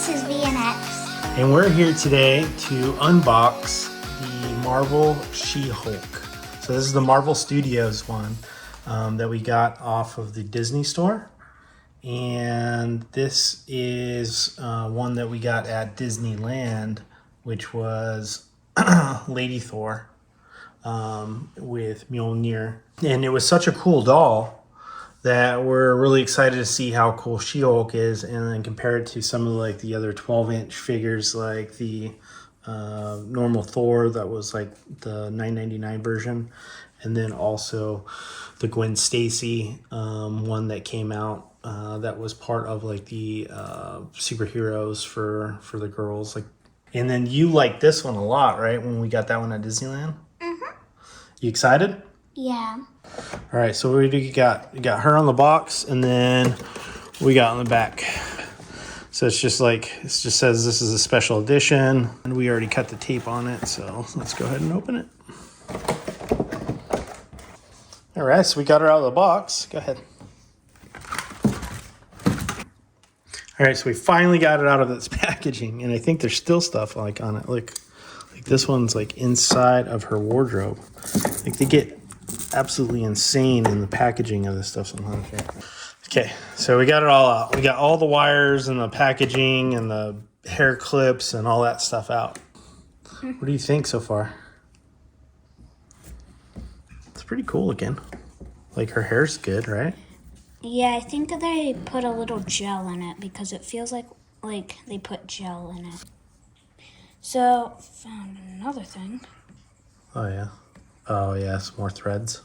this is VNX. And we're here today to unbox the Marvel She-Hulk. So this is the Marvel Studios one that we got off of the Disney store. And this is one that we got at Disneyland, which was Lady Thor with Mjolnir. And it was such a cool doll that we're really excited to see how cool She-Hulk is, and then compare it to some of like the other 12-inch figures, like the normal Thor that was like the $9.99 version, and then also the Gwen Stacy one that came out that was part of like the superheroes for the girls. Like, and then you liked this one a lot, right? When we got that one at Disneyland. Mm-hmm. You excited? Yeah. All right, so we got her on the box, and then we got on the back. So it's just like, it just says this is a special edition, and we already cut the tape on it, so let's go ahead and open it. All right, so we got her out of the box. Go ahead. All right, so we finally got it out of its packaging, and I think there's still stuff like on it. Like this one's like inside of her wardrobe. Like they get absolutely insane in the packaging of this stuff sometimes. Okay, so we got it all out. We got all the wires and the packaging and the hair clips and all that stuff out. What do you think so far? It's pretty cool looking. Like her hair's good, right? Yeah, I think they put a little gel in it because it feels like they put gel in it. So, found another thing. Oh yeah. Oh yeah, some more threads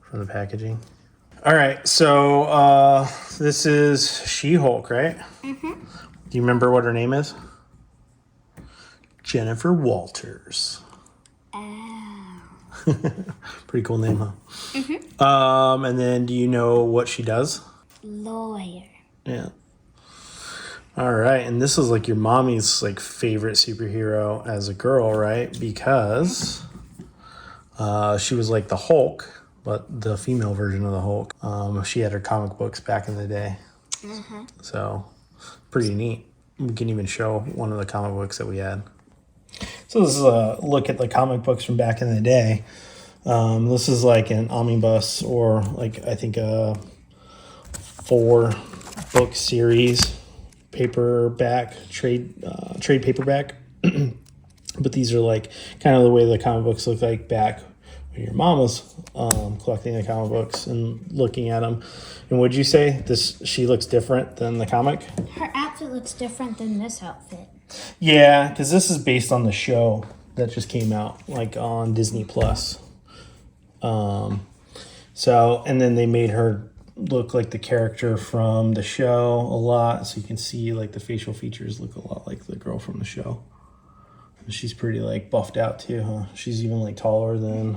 from the packaging. All right, so this is She-Hulk, right? Mm-hmm. Do you remember what her name is? Jennifer Walters. Oh. Pretty cool name, huh? Mm-hmm. And then do you know what she does? Lawyer. Yeah. All right, and this is like your mommy's like favorite superhero as a girl, right? Because she was like the Hulk, but the female version of the Hulk. She had her comic books back in the day. Mm-hmm. So pretty neat. We can even show one of the comic books that we had. So this is a look at the comic books from back in the day. This is like an omnibus, or like I think a 4-book series, paperback, trade paperback. But these are like kind of the way the comic books look like back when your mom was collecting the comic books and looking at them. And would you say she looks different than the comic? Her outfit looks different than this outfit. Yeah, because this is based on the show that just came out, like on Disney Plus. So, and then they made her look like the character from the show a lot, so you can see like the facial features look a lot like the girl from the show. And she's pretty like buffed out too, huh? She's even like taller than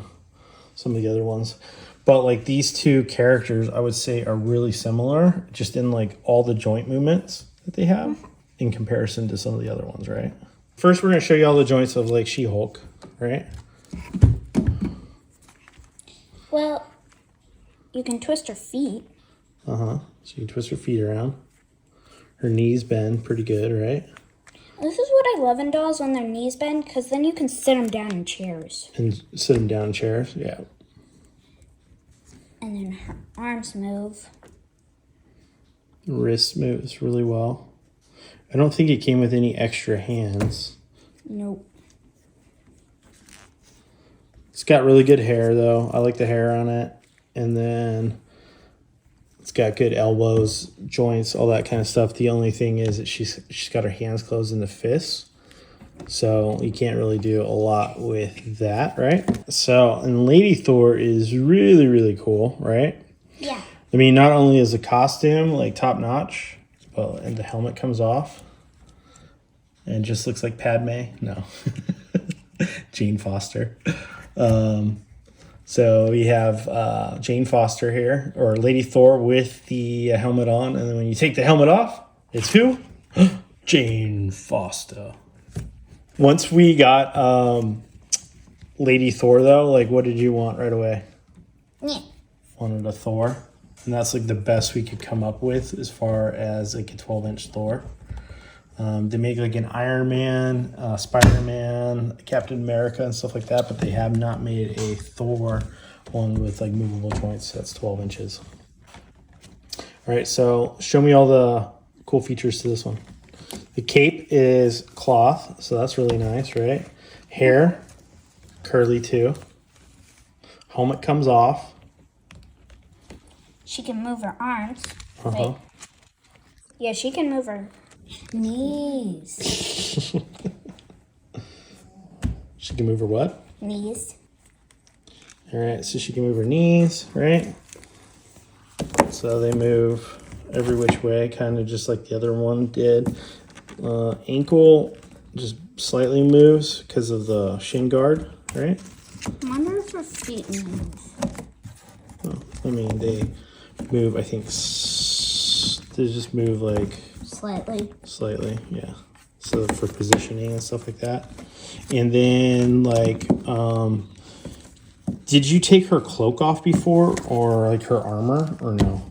some of the other ones. But like these two characters, I would say, are really similar, just in like all the joint movements that they have in comparison to some of the other ones, right? First, we're going to show you all the joints of like She-Hulk, right? Well, you can twist her feet. Uh-huh. So you can twist her feet around. Her knees bend pretty good, right? This is what I love in dolls, when their knees bend, because then you can sit them down in chairs. And sit them down in chairs, yeah. And then her arms move. Wrist moves really well. I don't think it came with any extra hands. Nope. It's got really good hair, though. I like the hair on it. And then it's got good elbows, joints, all that kind of stuff. The only thing is that she's got her hands closed in the fists. So you can't really do a lot with that, right? So, and Lady Thor is really, really cool, right? Yeah. I mean, not only is the costume like top notch, but and the helmet comes off and just looks like Padme. No, Jane Foster. So we have Jane Foster here, or Lady Thor with the helmet on, and then when you take the helmet off, it's who? Jane Foster. Once we got Lady Thor, though, like, what did you want right away? Yeah. Wanted a Thor. And that's like the best we could come up with as far as like a 12-inch Thor. They make like an Iron Man, Spider-Man, Captain America, and stuff like that, but they have not made a Thor one with like movable joints. That's 12 inches. All right, so show me all the cool features to this one. The cape is cloth, so that's really nice, right? Hair, curly too. Helmet comes off. She can move her arms. Uh-huh. Wait. Yeah, she can move her knees. She can move her what? Knees. All right, so she can move her knees, right? So they move every which way, kind of just like the other one did. Ankle just slightly moves because of the shin guard, right? I wonder if her feet move. Oh, I mean, they move, I think, they just move like slightly, yeah. So for positioning and stuff like that. And then like, did you take her cloak off before, or like her armor, or no?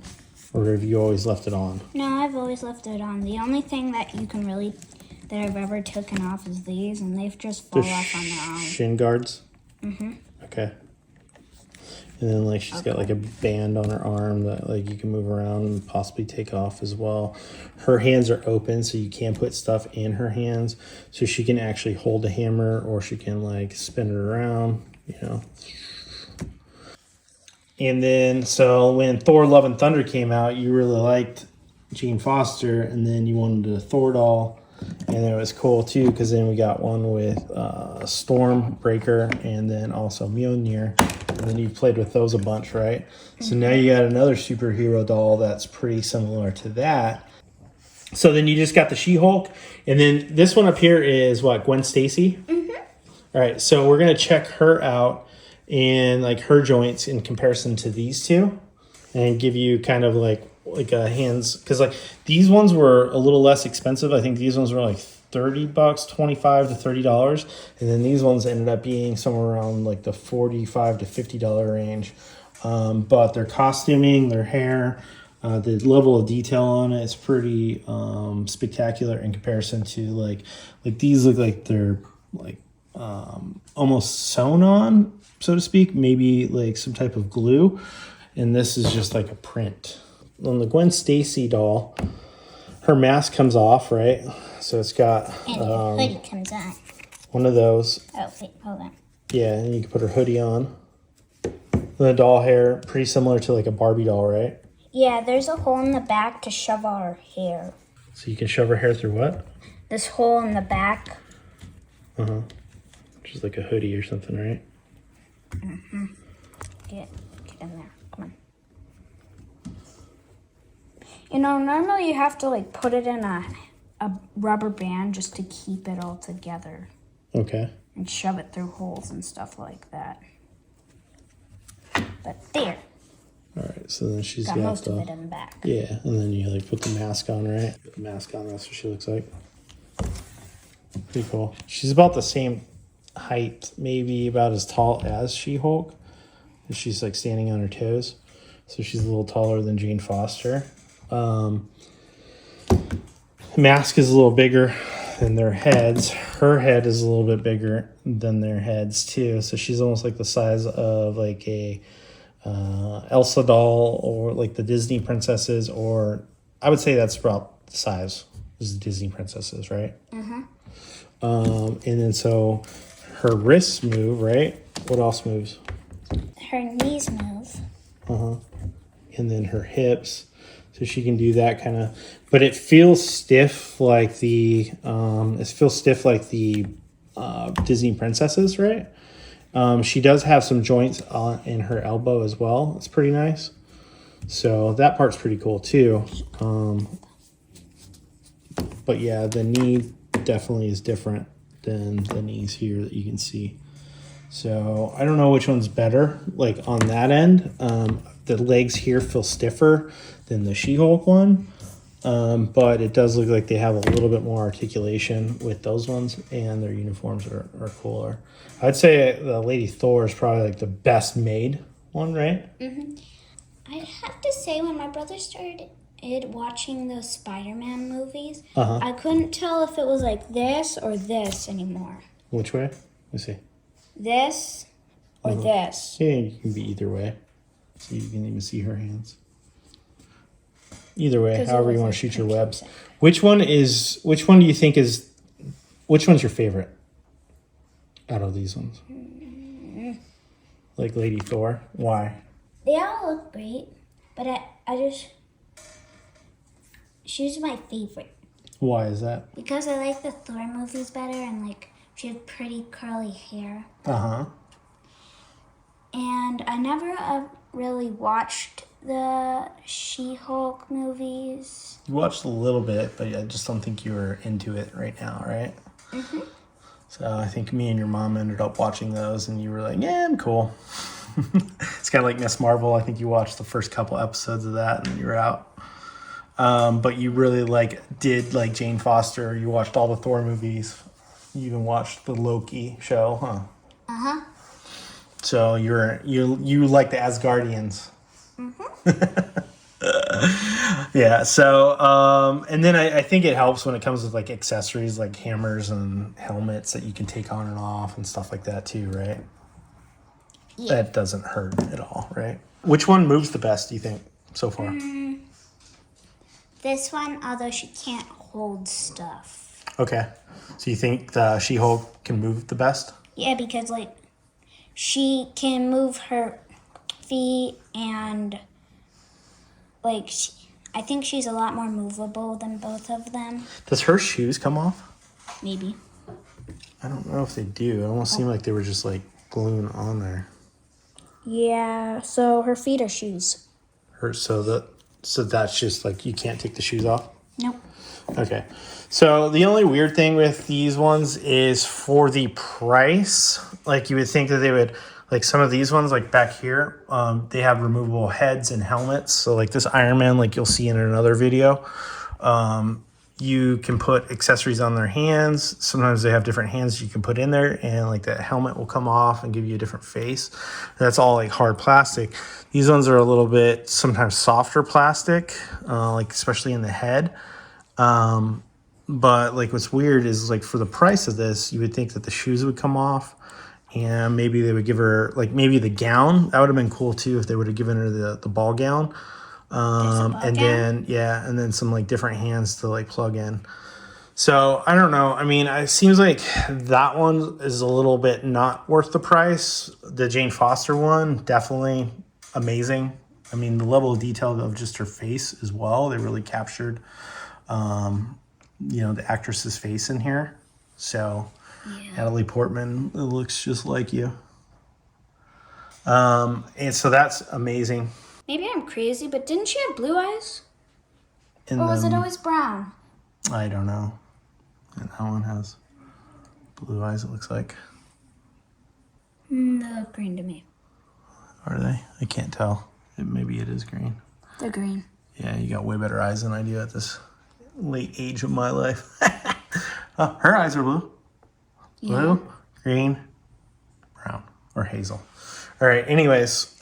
Or have you always left it on? No, I've always left it on. The only thing that you can really, that I've ever taken off is these, and they've just fall off on their own. Shin guards? Mm-hmm. Okay. And then like she's got like a band on her arm that like you can move around and possibly take off as well. Her hands are open, so you can put stuff in her hands. So she can actually hold a hammer, or she can like spin it around, you know. And then, so when Thor Love and Thunder came out, you really liked Jane Foster, and then you wanted a Thor doll. And it was cool too, because then we got one with Stormbreaker and then also Mjolnir. And then you played with those a bunch, right? Mm-hmm. So now you got another superhero doll that's pretty similar to that. So then you just got the She-Hulk. And then this one up here is what, Gwen Stacy? Mm-hmm. All right, so we're going to check her out and like her joints in comparison to these two, and give you kind of like a hands, because like these ones were a little less expensive. I think these ones were like $30, $25 to $30, and then these ones ended up being somewhere around like the $45 to $50 range. But their costuming, their hair, the level of detail on it is pretty spectacular in comparison to like these look like they're like almost sewn on, so to speak, maybe like some type of glue, and this is just like a print. On the Gwen Stacy doll, her mask comes off, right? So it's got and her hoodie comes on. One of those. Oh, wait, hold on. Yeah, and you can put her hoodie on. The doll hair, pretty similar to like a Barbie doll, right? Yeah, there's a hole in the back to shove our hair. So you can shove her hair through what? This hole in the back. Uh-huh. Just like a hoodie or something, right? Mm-hmm. Get in there. Come on. You know, normally you have to like put it in a rubber band just to keep it all together. Okay. And shove it through holes and stuff like that. But there. All right, so then she's got most of it in the back. Yeah, and then you like put the mask on, right? Put the mask on, that's what she looks like. Pretty cool. She's about the same height, maybe about as tall as She-Hulk. She's like standing on her toes. So she's a little taller than Jane Foster. Mask is a little bigger than their heads. Her head is a little bit bigger than their heads too. So she's almost like the size of like a Elsa doll, or like the Disney princesses, or I would say that's about the size as the Disney princesses, right? Mm-hmm. And then so her wrists move, right? What else moves? Her knees move. Uh-huh. And then her hips. So she can do that kind of, but it feels stiff like the Disney princesses, right? She does have some joints in her elbow as well. It's pretty nice. So that part's pretty cool too. But yeah, the knee definitely is different than the knees here that you can see. So I don't know which one's better. Like on that end, the legs here feel stiffer than the She-Hulk one. But it does look like they have a little bit more articulation with those ones, and their uniforms are cooler. I'd say the Lady Thor is probably like the best made one, right? Mm-hmm. I have to say, when my brother started watching those Spider-Man movies, Uh-huh. I couldn't tell if it was like this or this anymore. Which way? Let's see. This or this. Yeah, you can be either way. So you can even see her hands. Either way, 'Cause it however was you want like to shoot your picture webs. set. Which one do you think is, which one's your favorite out of these ones? Like Lady Thor? Why? They all look great, but she's my favorite. Why is that? Because I like the Thor movies better and like she has pretty curly hair. Uh-huh. And I never really watched the She-Hulk movies. You watched a little bit, but I just don't think you were into it right now, right? Mm-hmm. So I think me and your mom ended up watching those, and you were like, yeah, I'm cool. It's kind of like Miss Marvel. I think you watched the first couple episodes of that, and then you were out. But you really did like Jane Foster. You watched all the Thor movies. You even watched the Loki show, huh? Uh-huh. So you like the Asgardians. Mm-hmm. Yeah. So and then I think it helps when it comes with like accessories like hammers and helmets that you can take on and off and stuff like that too, right? Yeah. That doesn't hurt at all, right? Which one moves the best, do you think, so far? This one, although she can't hold stuff. Okay. So you think the She-Hulk can move the best? Yeah, because like she can move her feet and like I think she's a lot more movable than both of them. Does her shoes come off? Maybe. I don't know if they do. It almost seemed like they were just like gluing on there. Yeah, so her feet are shoes. So that's just like you can't take the shoes off? Nope. Okay. So the only weird thing with these ones is for the price. Like you would think that they would, like some of these ones, like back here, they have removable heads and helmets. So like this Iron Man, like you'll see in another video, you can put accessories on their hands. Sometimes they have different hands you can put in there, and like that helmet will come off and give you a different face. That's all like hard plastic. These ones are a little bit sometimes softer plastic, like especially in the head. But like what's weird is like for the price of this, you would think that the shoes would come off, and maybe they would give her like maybe the gown. That would have been cool too if they would have given her the ball gown. And then some like different hands to like plug in. So I don't know. I mean, it seems like that one is a little bit not worth the price. The Jane Foster one, definitely amazing. I mean, the level of detail of just her face as well. They really captured, the actress's face in here. So Natalie Portman, it looks just like you. And so that's amazing. Maybe I'm crazy, but didn't she have blue eyes? Or was it always brown? I don't know. And that one has blue eyes, it looks like. They look green to me. Are they? I can't tell. Maybe it is green. They're green. Yeah, you got way better eyes than I do at this late age of my life. Her eyes are blue. Blue, green, brown, or hazel. All right, anyways.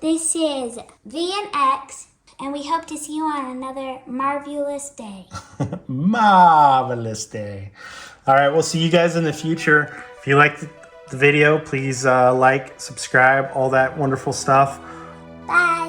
This is V and X, and we hope to see you on another marvelous day. Marvelous day. All right, we'll see you guys in the future. If you liked the video, please like, subscribe, all that wonderful stuff. Bye.